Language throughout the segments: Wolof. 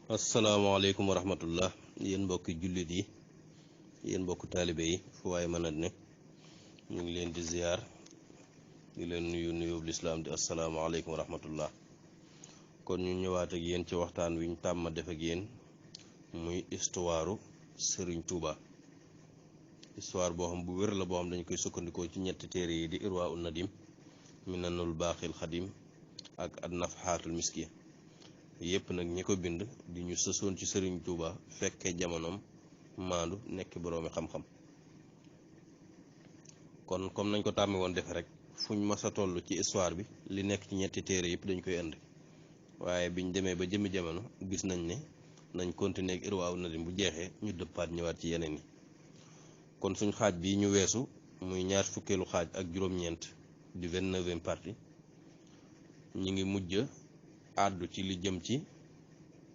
asalaamaaleykum wa rahmatullah yéen mbokki jullit yi yéen mbokki taalibe yi fu waaye mën a ne ñu ngi leen di ziyaar di leen nuyub lislaam di asalaamaaleykum wa rahmatullah kon ñu ñëwaat ak yéen ci waxtaan wi ñu tàmm def ak yéen muy histoire Sëriñ Tuuba histoire boo xam bu wér la boo xam dañ koy sukkandikoo ci ñetti téere yi di irwaa un nadim minanul baaxil xadim ak ad nafxaatul miskiya yépp nag ñi ko bind di ñu sësoon ci Sëriñ Tuuba fekkee jamonoom maandu nekk boroomi xam-xam kon comme nañ ko tàmmi woon defe rek fuñ masa toll ci histoire bi li nekk ci ñetti téere yëpp dañ koy indi waaye biñ demee ba jëmmi jamono gis nañ ne nañ continuer ak irwaa nadim bu jeexee ñu dëppaat ñëwaat ci yeneen yi kon suñ xaaj bi ñu weesu muy ñaar fukkeelu xaaj ak juróom-ñeent di 29e partie ñi ngi mujj àddu ci li jëm ci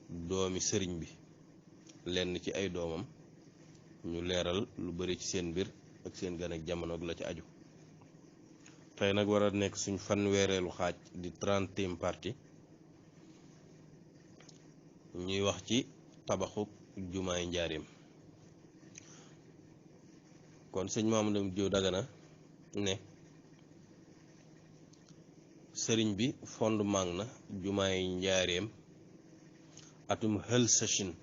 doomi sëriñ bi lenn ci ay doomam ñu leeral lu bari ci seen mbir ak seen gan ak jamono ak la ci aju tey nag war a nekk suñ fanweereelu xaaj di 30e partie ñuy wax ci tabaxu jumaay njaareem kon sëñ Mamadou Diop Dagana ne sëriñ bi fondement na jumaay njaareem atum hël sachin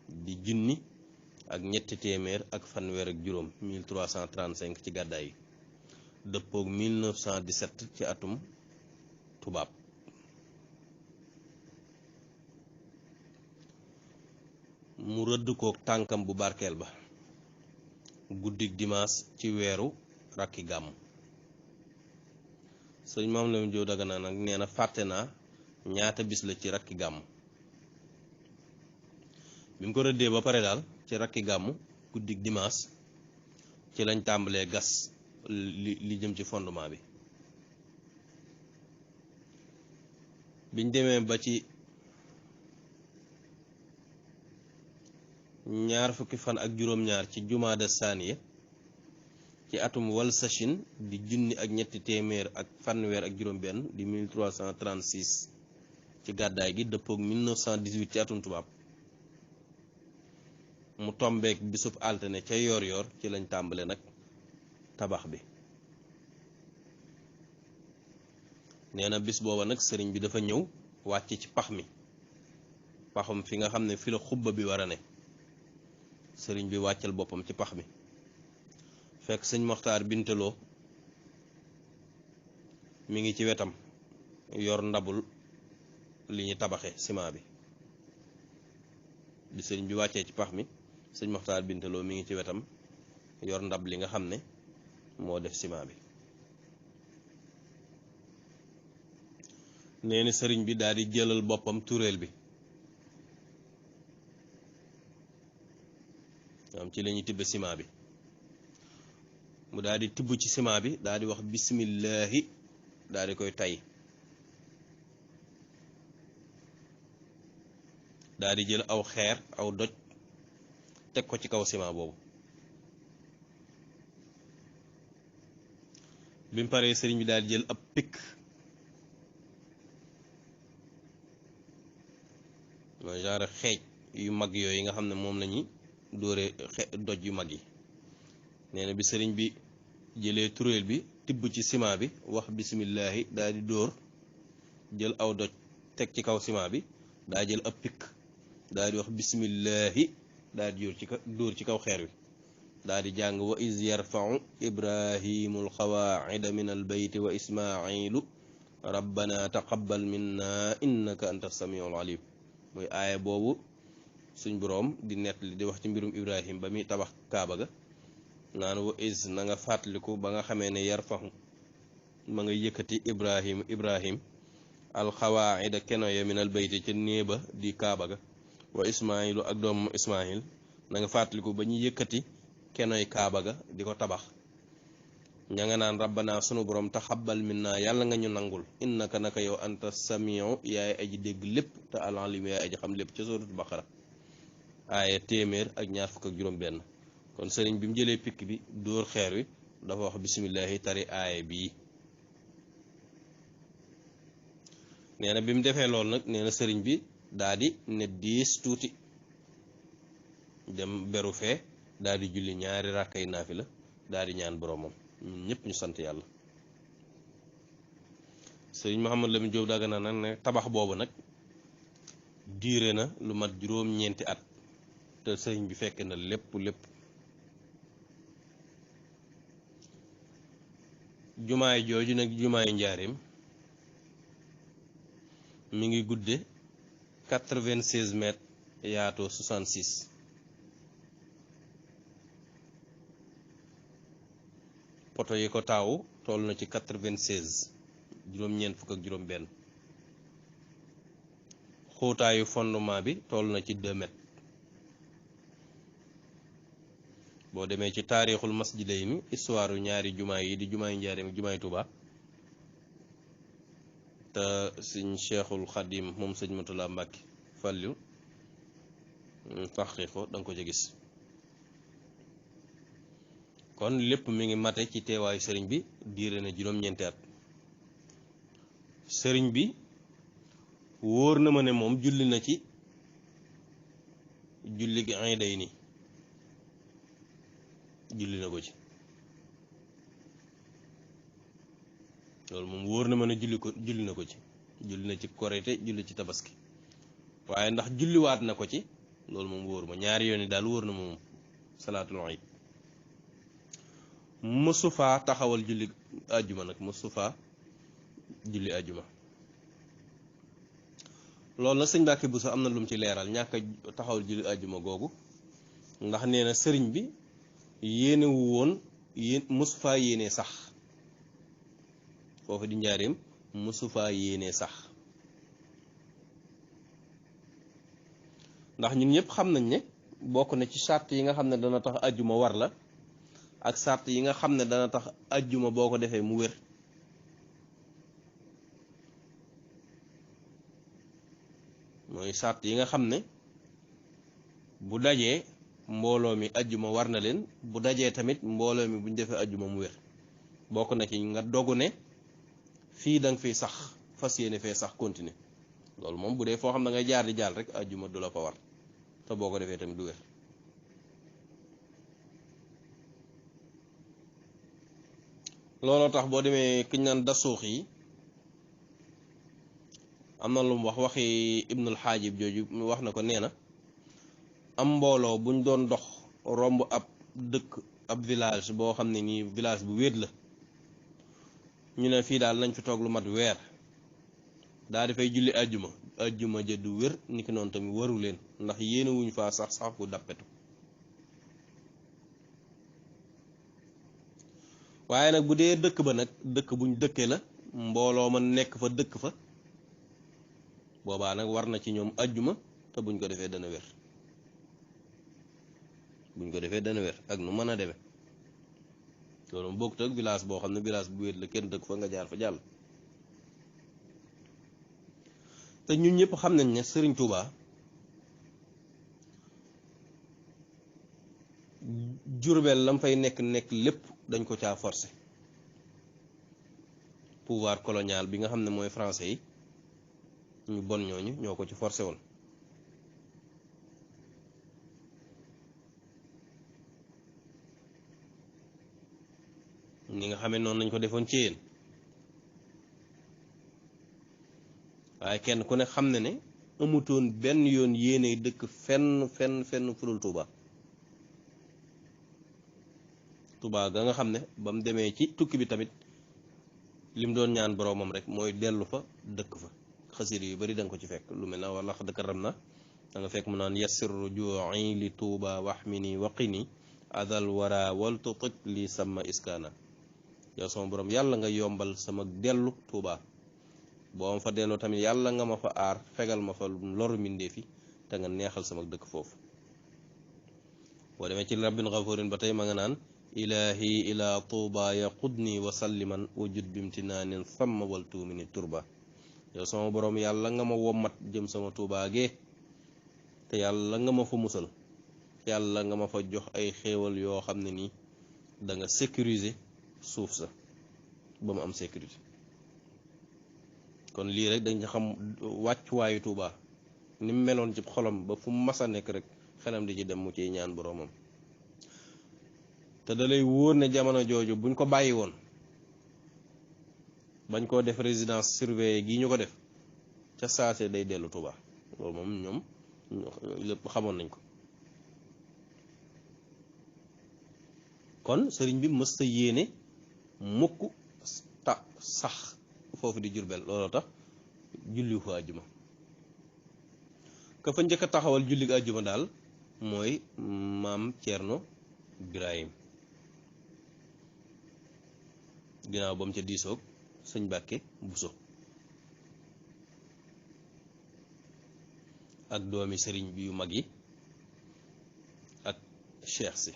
di junni ak ñetti téeméer ak fanweer ak juróom 1335 ci gàddaay yi dëppoog 1917 ci atum tubaab mu rëdd kook tànkam bu barkeel ba guddig dimaas ci weeru rakki gàmm sëñ Maam Lamine Diop Dagana nag nee na fàtte naa ñaata bis la ci rakki gàmm bi mu ko rëddee ba pare daal ci rakki gàmm guddig dimaas ci lañ tàmbalee gas li jëm ci fondement bi biñ demee ba ci ñaar fukki fan ak juróom-ñaar ci jumaada saaniya ci atum wal sachin di junni ak ñetti téeméer ak fanweer ak juróom-benn di 1336 ci gàddaay gi dëppoog 1918 ci atum tubaab mu tombeek bisub altine ca yoor ci lañ tàmbale nag tabax bi nee na bis booba nag sëriñ bi dafa ñëw wàcc ci pax mi paxum fi nga xam ne fi la xubba bi war a ne sëriñ bi wàccal boppam ci pax mi fekk sëñ Moxtaar Bintaloo mi ngi ci wetam yor ndabul li ñu tabaxe ciment bi sëriñ bi wàccee ci pax mi sëñ Moxtaar Bintaloo mi ngi ci wetam yor ndab li nga xam ne moo def ciment bi nee ni sëriñ bi daal di jëlal boppam turéel bi am ci la ñuy tibbe ciment bi mu daal di tibb ci ciment bi daal di wax bismillahi daal di koy tay daal di jël aw xeer aw doj teg ko ci kaw ciment boobu bi mu paree sëriñ bi daal di jël ab pikk mooy genre xeej yu mag yooyu nga xam ne moom la ñuy dóore doj yu mag yi nee na bi sëriñ bi jëlee turéel bi tibb ci ciment bi wax bismillahi daal di dóor jël aw doj teg ci kaw ciment bi daa jël ab pikk daal di wax bismillahi daal di dóor ci kaw xeer wi daal di jàng wa iz yarfau ibrahimul xawaacida min al bayti wa ismailu rabbana taqabbal minna innaka anta samiul alim muy aaya boobu suñ boroom di nett li di wax ci mbirum ibrahim ba muy tabax kaaba ga naan wa is na nga fàttaliku ba nga xamee ne yarfahu ma nga yëkkati ibrahim alxawaida keno ya minal bayti ca néeba di kaaba ga wa ismailu ak doomam ismail na nga fàttaliku ba ñu yëkkati kenoy kaaba ga di ko tabax ña nga naan rabbana sunu borom taxabbal minna yàlla nga ñu nangul innaka naka yow anta samiu yaay aji dégg lépp te alalim yaay aji xam lépp ca suratul baqara aaya téeméer ak ñaar fukk ak juróom benn kon sëriñ bi mu jëlee pikk bi dóor xeer wi dafa wax bismillahi tari aaya bii nee na bi mu defee loolu nag nee na sëriñ bi daa di ne diis tuuti dem beru fee daa di julli ñaari rakkay naafila daa di ñaan boroomam ñun ñëpp ñu sant yàlla. sëriñ Mouhamadou Lamine Diop Dagana nag ne tabax boobu nag diire na lu mat juróom-ñeenti at te sëriñ bi fekk na lépp jumaay jooju nag jumaay njaareem mi ngi gudde 96 mètres yaatoo 66. poto yi ko taawu toll na ci 96 juróom-ñeent fukk ak juróom-benn. xóotaayu fondement bi toll na ci 2 mètres. boo demee ci taarixul masjidayni histoire yu ñaari jumaa yi di jumaay njaareem ak jumaay Tuuba te sëñ Cheikhul Xadim moom sëñ Murtala Mbàkke Fallu taxqiq ko da nga ko ca gis. kon lépp mi ngi mate ci teewaayu sëriñ bi diire na juróom-ñeenti at. sëriñ bi wóor na ma ne moom julli na ci julli gi day ni julli na ko ci loolu moom wóor na ma ne julli na ko ci julli na ci korite julli ci tabaski waaye ndax julliwaat na ko ci loolu moom wóor ma ñaari yoon yi daal wóor na ma moom salaatul iid mësu faa taxawal julli àjjuma nag mësu faa julli àjjuma. loolu nag sëñ Mbàkke Buso am na lu mu ci leeral ñàkk a taxawal julli àjjuma googu ndax nee na sëriñ bi yéenewu woon mësu faa yéenee sax foofu di njaareem mësu faa yéenee sax ndax ñun ñëpp xam nañ ne bokk na ci sart yi nga xam ne dana tax àjjuma war la ak sart yi nga xam ne dana tax àjjuma boo ko defee mu wér mooy sart yi nga xam ne bu dajee mbooloo mi àjjuma war na leen bu dajee tamit mbooloo mi bu ñu defee àjjuma mu wér bokk na ci nga dogu ne fii da nga fiy sax fas yéene fee sax continuer loolu moom bu dee foo xam ne ngay jaar di jàll rek àjjuma du la fa war te boo ko defee tamit du wér. looloo tax boo demee kiñ naan dasuux yi am na lu mu waxi Ibnul Xaajib jooju wax na ko nee na am mbooloo buñ doon dox romb ab dëkk ab village boo xam ne nii village bu wéet la ñu ne fii daal nañ fi toog lu mat weer daa dafay julli àjjuma ja du wér niki noonu tamit waru leen ndax yéene wuñ faa sax bu dappetu. waaye nag bu dee dëkk ba nag dëkk buñ dëkkee la mbooloo ma nekk fa dëkk fa boobaa nag war na ci ñoom àjjuma te buñ ko defee dana wér ak nu mën a demee loolu mu bokkut ak village boo xam ne village bu wéet la kenn dëkk fa nga jaar fa jàll. te ñun ñëpp xam nañ ne Sëriñ Tuuba Jurbel lam fay nekk lépp dañ ko caa forcé pouvoir colonial bi nga xam ne mooy français yi ñu bon ñooñu ñoo ko ci forcé woon. ni nga xamee noonu lañ ko defoon ci yéen waaye kenn ku ne xam ne ne amutoon benn yoon yéene dëkk fenn fudul Tuuba. Tuuba ga nga xam ne ba mu demee ci tukki bi tamit lim doon ñaan boroomam rek mooy dellu fa dëkk fa. xasir yu bari da nga ko ci fekk lu mel na wala xad karam na da nga fekk mu naan yassir ruju'i li Tuuba waxmini waqini adal wara wal tutib li sama iskaana yow sama borom yàlla nga yombal sama dellu Tuuba boo ma fa delloo tamit yàlla nga ma fa aar fegal ma fa loru mbindeef yi te nga neexal sama dëkk foofu. boo demee ci rabbin gafurin ba tey ma nga naan ilahi ila Tuuba yaqudni wa salliman wujud bimtinaanin samma wal tuumini turba yow sama borom yàlla nga ma wommat jëm sama Tuuba gee te yàlla nga ma fa musal yàlla nga ma fa jox ay xéewal yoo xam ne nii da nga sécuriser suuf sa ba mu am sécurité. kon lii rek dañ xam wàccuwaayu Tuuba ni mu meloon ci xolam ba fu mu mas a nekk rek xelam di ci dem mu ciy ñaan boroomam. te da lay wóor ne jamono jooju buñ ko bàyyi woon bañ koo def résidence surveillée gi ñu ko def ca saase day dellu Tuuba loolu moom ñoom lépp xamoon nañ ko. kon sëriñ bi mësta yéene mukk sax foofu di Jurbel looloo tax julli fa àjjuma. ka fa njëkk a taxawal julli àjjuma daal mooy maam Ceerno Birahim ginnaaw ba mu ca diisoog sëñ Mbàkke Buso ak doomi sëriñ bi yu mag yi ak cheikh si,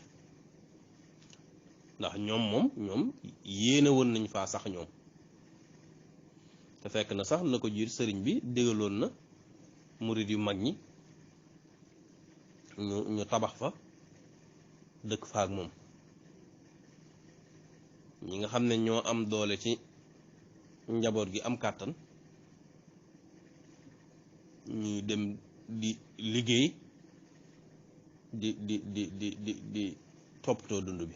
ndax ñoom yéene woon nañ faa sax ñoom. te fekk na sax la ko jiir sëriñ bi dégaloon na murid yu mag ñi ñu tabax fa dëkk fa ak moom. ñi nga xam ne ñoo am doole ci njaboot gi am kàttan ñuy dem di liggéey di toppatoo dund bi,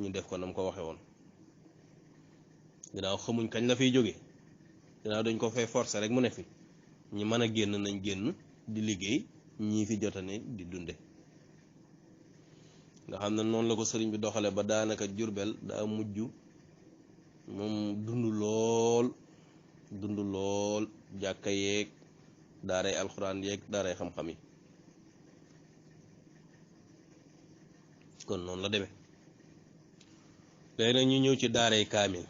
ñu def ko nam ko waxe woon. ginnaaw xamuñ kañ la fiy jóge, ginnaaw dañ ko fay forcer rek mu ne fi, ñi mën a génn nañ génn di liggéey, ñii fi jotane di dunde. nga xam ne noonu la ko sëriñ bi doxale ba daanaka Jurbel daa mujj moom dund lool jàkka yeeg daaray alxuraan yeeg daaray xam-xam yi. kon noonu la demee. léegi nag ñu ñëw ci daaray kaamil.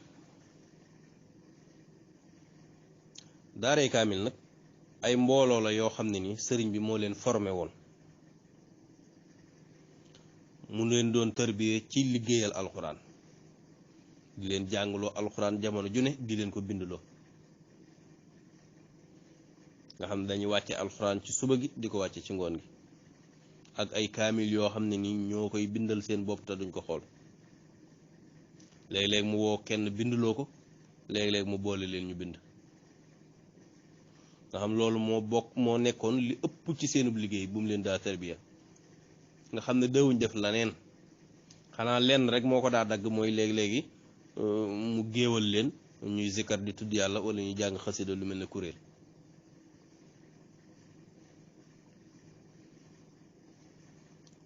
daaray kaamil nag ay mbooloo la yoo xam ne ni sëriñ bi moo leen formé woon, mu leen doon tarbiyee ci liggéeyal alxuraan, di leen jàngaloo alxuraan jamono ju ne, di leen ko bindloo. nga xam ne dañuy wàcce alxuraan ci suba gi di ko wàcce ci ngoon gi, ak ay kaamil yoo xam ne ni ñoo koy bindal seen bopp te duñ ko xool. léeg-léeg mu woo kenn bindloo ko, léeg-léeg mu boole leen ñu bind. nga xam loolu moo nekkoon li ëpp ci seenub liggéey bu mu leen daa tarbiya. nga xam ne dawuñ def laneen, xanaa lenn rek moo ko daa dagg mooy léegi-léegi mu géewal leen ñuy zikkar di tudd yàlla wala ñuy jàng xasida lu mel ne kuréel.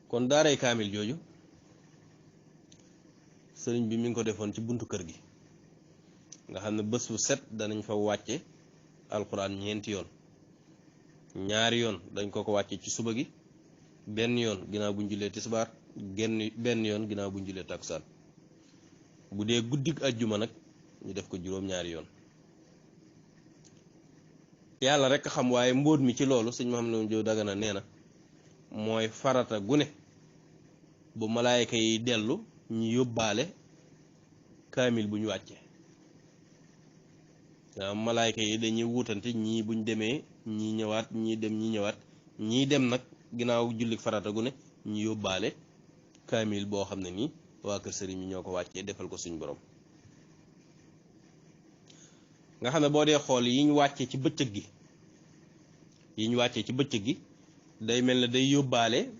kon daaray kaamil jooju sëriñ bi mi ngi ko defoon ci buntu kër gi, nga xam ne bés bu set danañ fa wàcce alxuraan ñeenti yoon. ñaari yoon dañ ko wàcce ci suba gi, benn yoon ginnaaw buñ julee tisbaar, benn yoon ginnaaw buñ julee takkusaan. bu dee guddig ajjuma nag ñu def ko juróom-ñaari yoon. yàlla rek xam, waaye mbóot mi ci loolu sëñ Mouhamadou Diop Dagana nee na mooy farata gune bu malaayka yi dellu ñu yóbbaale kaamil bu ñu wàcce. waaw malaayka yi dañuy wutante, ñii buñ demee ñii ñëwaat, ñii dem ñii ñëwaat, ñii dem nag ginnaaw jullik farata gu ne ñu yóbbaale kaamil boo xam ne nii waa kër sëriñ bi ñoo ko wàccee defal ko suñ borom. nga xam ne boo dee xool yi ñu wàccee ci bëccëg gi day mel ne day yóbbaale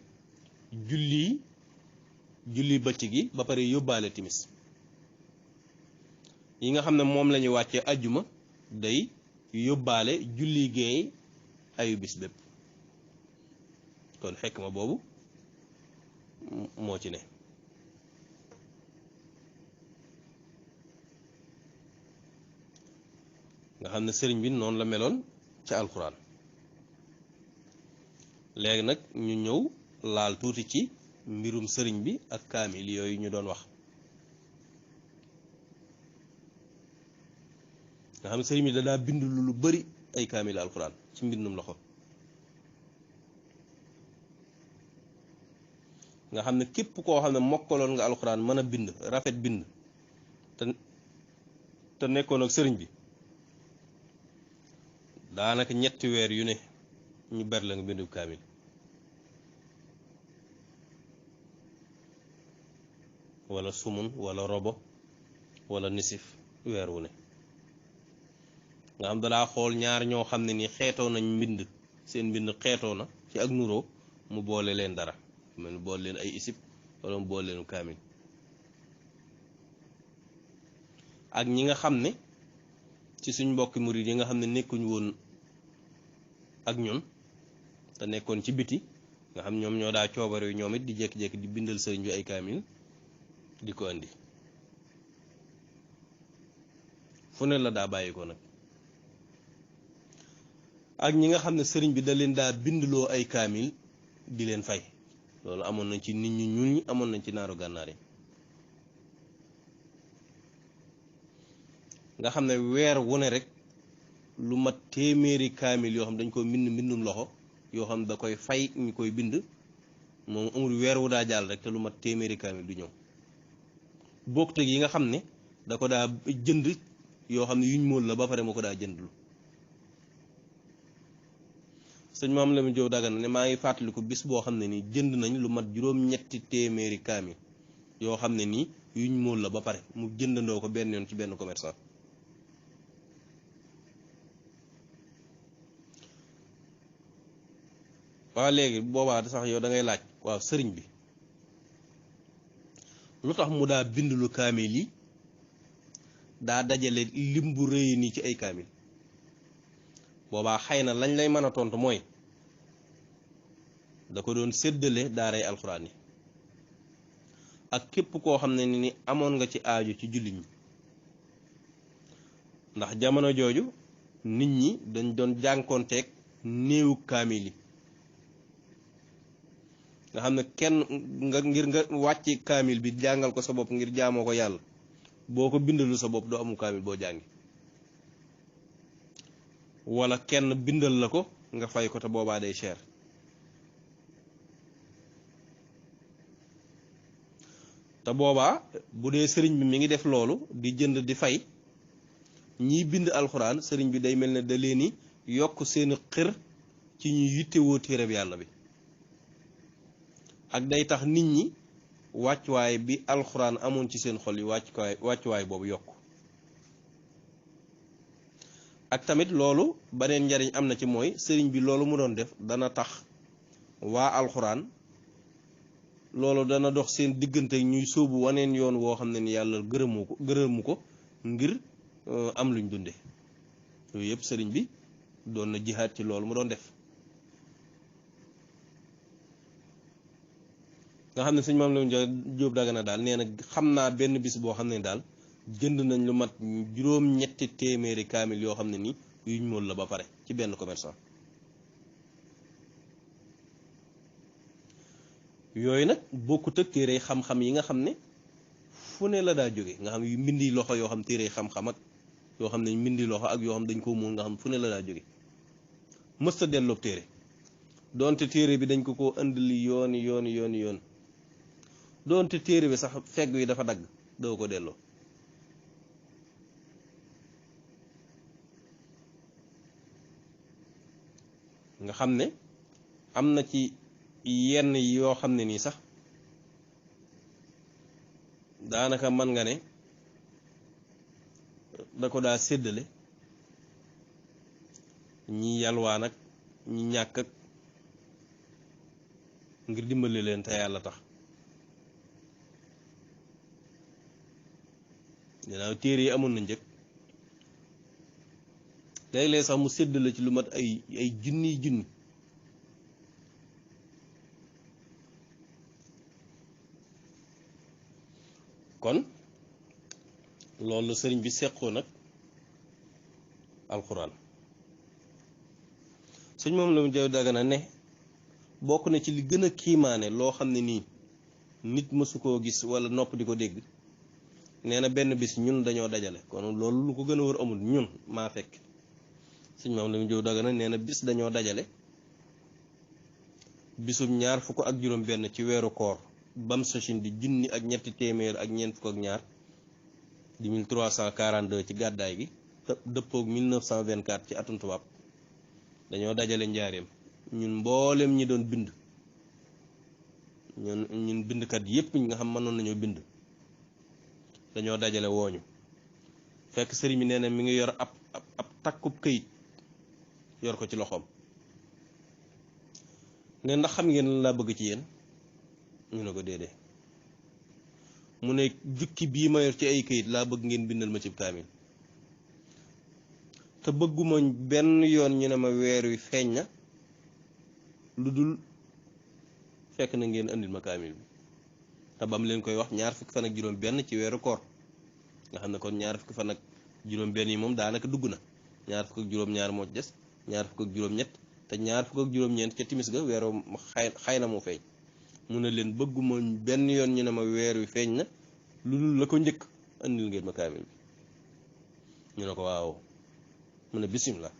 julli bëccëg gi ba pare yóbbaale timis. yi nga xam ne moom la ñu wàccee ajjuma day yóbbaale julli géey ayu bis bépp. kon xikma boobu moo ci ne. nga xam ne sëriñ bi noonu la meloon ca alxuraan. léegi nag ñu ñëw laal tuuti ci mbirum sëriñ bi ak kaamil yooyu ñu doon wax. nga xam ne sëriñ bi da daa bind lu bari ay kaamil alxuraan ci mbindum loxo. nga xam ne képp koo xam ne mokkaloon nga alxuraan mën a bind rafet bind te nekkoon ak sëriñ bi daanaka ñetti weer yu ne ñu ber la nga bindu kaamil. wala sumun wala robo wala nisif weer wu ne. nga xam dalaa xool ñaar ñoo xam ne ni xeetoo nañ mbind seen mbind xeetoo na ci ak nuroo mu boole leen dara mu boole leen ay isib wala mu boole leen kaamil. ak ñi nga xam ne ci suñ mbokki murid yi nga xam ne nekkuñ woon ak ñun te nekkoon ci biti nga xam ñoom ñoo daa coobare yu ñoom it di jékki-jékki di bindal sëriñ bi ay kaamil di ko andi fu ne la daa bàyyi ko nag. ak ñi nga xam ne sëriñ bi da leen daa bindloo ay kaamil di leen fay loolu amoon nañ ci nit ñu ñuul ñi amoon nañ ci naaru gànnaar yi nga xam ne weer wu ne rek lu mat téeméeri kaamil yoo xam dañ ko mbind mbindum loxo yoo xam da koy fay ñu koy bind moom amul weer wu daa jàll rek te lu mat téeméeri kaamil du ñëw bokkut ak yi nga xam ne da ko daa jënd yoo xam ne yuñ móol la ba pare moo ko daa jëndlu. sëñ Maam Lamine Diop Dagana ne maa ngi fàttaliku bis boo xam ne nii jënd nañ lu mat juróom-ñetti téeméeri kaamil yoo xam ne nii yuñ móol la ba pare mu jëndandoo ko benn yoon ci benn commerçant. waaw léegi boobaa sax yow da ngay laaj waaw sëriñ bi lu tax mu daa bind lu kaamil yi daa dajale lim bu rëy nii ci ay kaamil. boobaa xëy na lañ lay mën a tontu mooy da ko doon séddale daaray alxuraan yi ak képp koo xam ne ni amoon nga ci aaju ci jullit ñi ndax jamono jooju nit ñi dañ doon jànkoonteeg néewu kaamil yi nga xam ne kenn ngir nga wàcc kaamil bi jàngal ko sa bopp ngir jaamoo ko yàlla boo ko bindalu sa bopp doo amu kaamil boo jàngi wala kenn bindal la ko nga fay ko te boobaa day cher. te boobaa bu dee sëriñ bi mi ngi def loolu di jënd di fay ñiy bind alxuraan sëriñ bi day mel ne da leen ni yokk seeni xër ci ñu yittewoo téereb yàlla bi ak day tax nit ñi wàccuwaay bi alxuraan amoon ci seen xol yi wàccuwaay boobu yokk. ak tamit loolu beneen njariñ am na ci mooy sëriñ bi loolu mu doon def dana tax waa alxuraan loolu dana dox seen diggante ñuy sóobu waneen yoon woo xam ne ni yàlla gërëmu ko ngir am luñ dunde yooyu yëpp sëriñ bi doon na jihaat ci loolu mu doon def. nga xam ne sëñ Maam Lamine Diop Dagana daal nee na xam naa benn bis boo xam ne daal jënd nañ lu mat juróom-ñetti téeméeri kaamil yoo xam ne ni yuñ mool la ba pare ci benn commerçant. yooyu nag bokkut ak téere xam-xam yi nga xam ne fu ne la daa jóge nga xam yu mbindi loxo yoo xam téere xam-xam ak yoo xam ne mbindi loxo ak yoo xam dañ ko mool nga xam fu ne la daa jóge mësta delloo téere doonte téere bi dañ ko indili yoon doonte téere bi sax fegg yi dafa dagg doo ko delloo. nga xam ne am na ci yenn yoo xam ne nii sax daanaka mën nga ne da ko daa séddale ñi yalwaan ak ñi ñàkk ak ngir dimbali leen te yàlla tax. ginnaaw téere yi amoon na njëg léeg-léeg sax mu séddale ci lu mat ay junni kon loolu sëriñ bi seqoo nag alxuraan. sëñ Maam Lamine Diop Dagana ne bokk na ci li gën a kiimaane loo xam ne nii nit mësu koo gis wala nopp di ko dégg nee na benn bis ñun dañoo dajale kon loolu lu ko gën a wër amul ñun maa fekk. sëñ Maam Lamine Diop Dagana nee na bis dañoo dajale bisum 26 ci weeru koor bam sachin di junni ak ñetti téeméer ak ñeent fukk ak ñaar di 1342 ci gàddaay gi dëppoog 1924 ci atum tubaab dañoo dajale njaareem ñun mboolem ñi doon bind ñun bindkat yépp ñi nga xam mënoon nañoo bind dañoo dajale wooñu fekk sëriñ bi nee na mi ngi yor ab takkub këyit yor ko ci loxoom ne ndax xam ngeen laa bëgg ci yéen ñu ne ko déedéet mu ne jukki bii ma yor ci ay këyit laa bëgg ngeen bindal ma ci kaamil te bëgguma benn yoon ñu ne ma weer wi feeñ na lu dul fekk na ngeen andil ma kaamil bi te bam leen koy wax ñaar fukki fan ak juróom benn ci weeru koor nga xam ne kon ñaar fukki fan ak juróom benn yi moom daanaka dugg na ñaar fukk ak juróom ñaar moo ci des ñaar fukk ak juróom ñett te ñaar fukk ak juróom ñeent ca timis ga weeru xay na mu feeñ mu ne leen bëgguma benn yoon ñu ne ma weer wi feeñ na lu dul la ko njëkk andil ngeen ma kaamil bi ñu ne ko waaw mu ne bismillah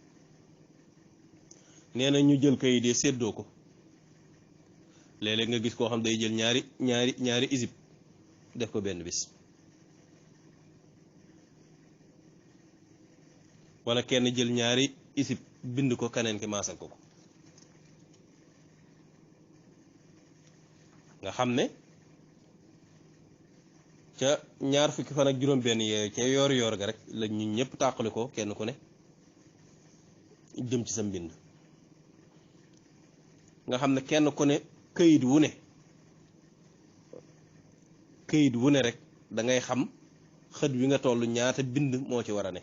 nee na ñu jël kayit yi séddoo ko léeg-léeg nga gis koo xam day jël ñaari isib def ko benn bis wala kenn jël ñaari isib bind ko keneen ki maasal ko nga xam ne ca ñaar fukki fan ak juróom benn yooyu ca yoor ga rek la ñun ñëpp tàqali ko kenn ku ne jëm ci sa mbind nga xam ne kenn ku ne këyit wu ne rek da ngay xam xët wi nga toll ñaata bind moo ci war a ne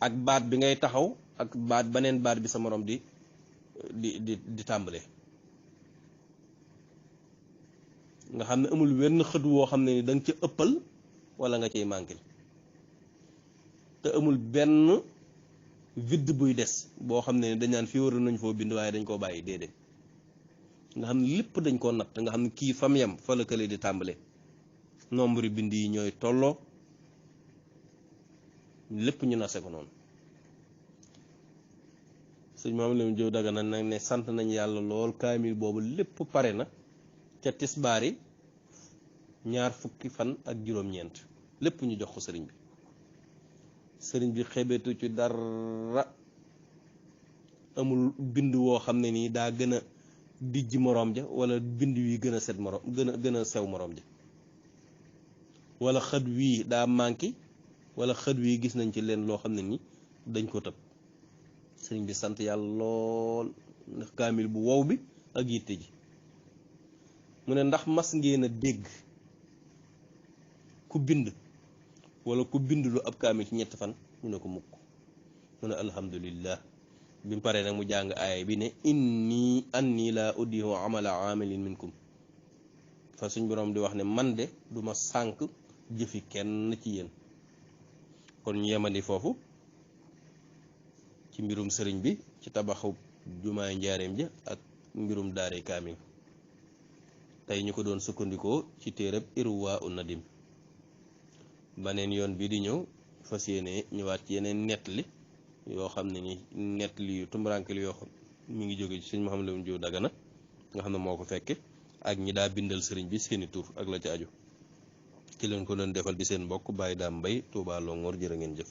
ak baat bi ngay taxaw ak beneen baat bi sa morom di tàmbale nga xam ne amul wenn xët woo xam ne ni da nga ca ëppal wala nga cay manqué te amul benn vide buy des boo xam ne dañ naan fii waroon nañ foo bind waaye dañ koo bàyyi déedéet nga xam ne lépp dañ koo natt nga xam ne kii fam yam fa la kële di tàmbale nombre bind yi ñooy tolloo lépp ñu nase ko noonu sëñ Maam Lamine Diop Dagana nag ne sant nañ yàlla lool kaamil boobu lépp pare na ca tisbaari ñaar fukki fan ak juróom-ñeent lépp ñu jox ko sëriñ bi xebetu ci dara amul bind woo xam ne nii daa gën a dijj moroom ja wala bind wi gën a set moroom gën a sew moroom ja wala xët wii daa manqué wala xët wii gis nañ ci leen loo xam ne ni dañ ko tëb sëriñ bi sant yàlla lool ndax kaamil bu wow bi ak yitte ji mu ne ndax mas ngeen a dégg ku bind wala ku bind lu ab kaamil ci ñetti fan ñu ne ko mukk mu ne alhamdulillah bi mu paree nag mu jàng aaya bi ne anni laa udihu amala amilin minkum fa suñ borom di wax ne man de duma sànk jëfi kenn ci yéen kon ñu yemandi foofu ci mbirum sëriñ bi ci tabaxu jumaay njaareem ja ak mbirum daare kaamil tey ñu ko doon sukkandikoo ci téereb Irwaa un Nadim baneen yoon bi di ñëw fas yéene ñëwaat ci yeneen nettali yoo xam ne ni nettali yu tumurankil yoo xam mi ngi jóge ci sëñ Mouhamadou Lamine Diop Dagana nga xam ne moo ko fekke ak ñi daa bindal sëriñ bi seeni tur ak la ci aju ki leen ko doon defal di seen mbokk Baye Dame Mbaye Touba Longhor jërë ngeen jëf